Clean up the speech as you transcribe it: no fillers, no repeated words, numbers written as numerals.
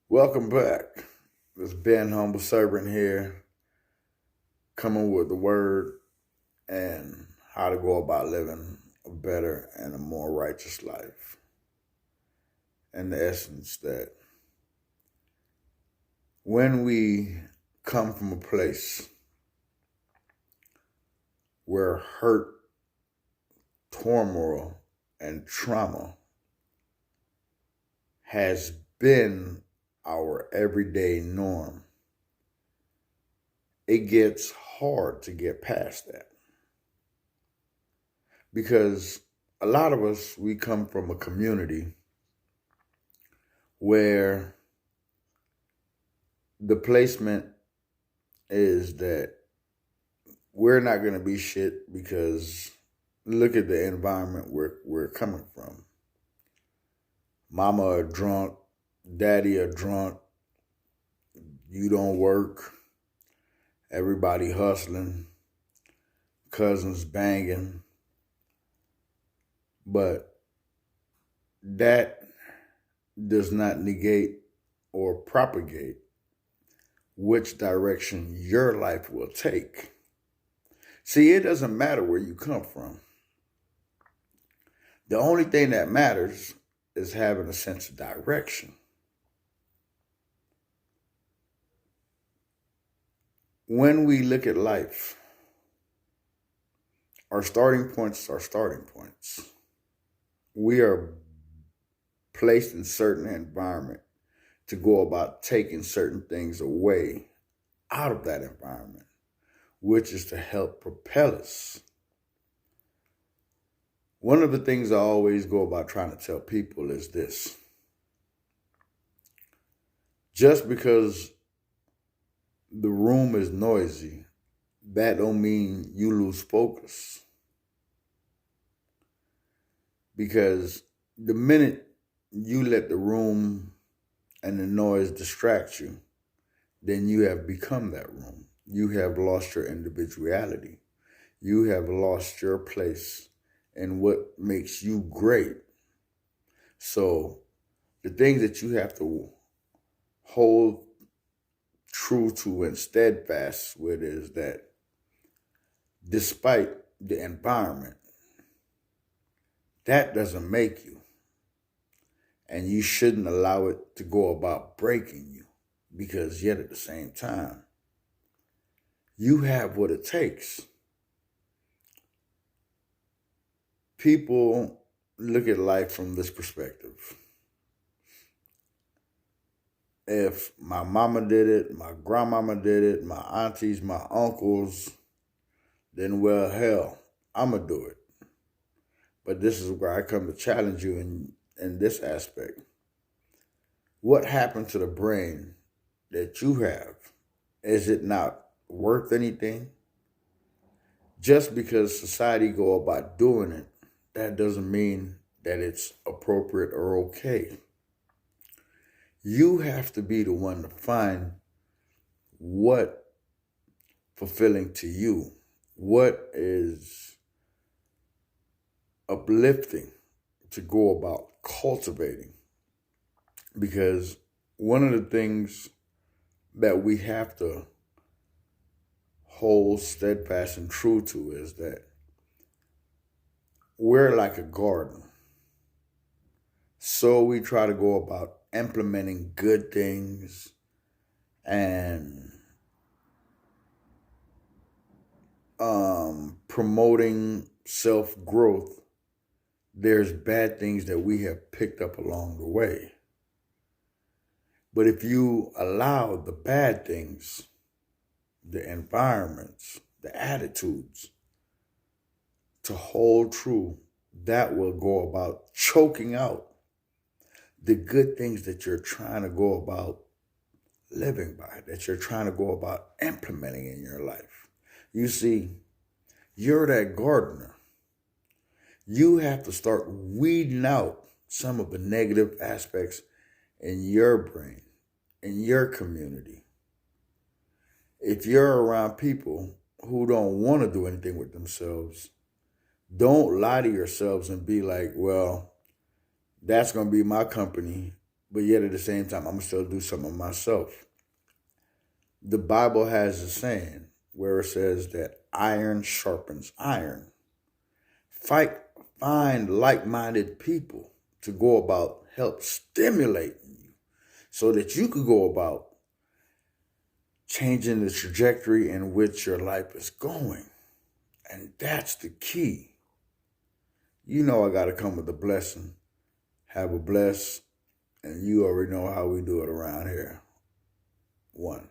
Welcome back. This Ben Humble Servant here, coming with the word and how to go about living a better and a more righteous life. And the essence that when we come from a place where hurt, turmoil, and trauma has been our everyday norm, it gets hard to get past that. Because a lot of us, we come from a community where the placement is that we're not going to be shit because look at the environment we're coming from. Mama a drunk, daddy a drunk, you don't work, everybody hustling, cousins banging. But that does not negate or propagate which direction your life will take. See, it doesn't matter where you come from. The only thing that matters is having a sense of direction. When we look at life, our starting points are starting points. We are placed in certain environment to go about taking certain things away out of that environment, which is to help propel us. One of the things I always go about trying to tell people is this. Just because the room is noisy, that don't mean you lose focus. Because the minute you let the room and the noise distract you, then you have become that room. You have lost your individuality. You have lost your place in what makes you great. So the things that you have to hold true to and steadfast with is that despite the environment, that doesn't make you. And you shouldn't allow it to go about breaking you, because yet at the same time, you have what it takes. People look at life from this perspective. If my mama did it, my grandmama did it, my aunties, my uncles, then well, hell, I'm going to do it. But this is where I come to challenge you in this aspect. What happened to the brain that you have? Is it not worth anything? Just because society go about doing it, that doesn't mean that it's appropriate or okay. You have to be the one to find what fulfilling to you, what is uplifting to go about cultivating. Because one of the things that we have to hold steadfast and true to is that we're like a garden. So we try to go about implementing good things and promoting self-growth. There's bad things that we have picked up along the way. But if you allow the bad things, the environments, the attitudes to hold true, that will go about choking out the good things that you're trying to go about living by, that you're trying to go about implementing in your life. You see, you're that gardener. You have to start weeding out some of the negative aspects in your brain, in your community. If you're around people who don't want to do anything with themselves, don't lie to yourselves and be like, well, that's going to be my company, but yet at the same time, I'm going to still do something myself. The Bible has a saying where it says that iron sharpens iron. Find like-minded people to go about help stimulating you so that you could go about changing the trajectory in which your life is going. And that's the key. You know I got to come with a blessing. Have a bless, and you already know how we do it around here. 1.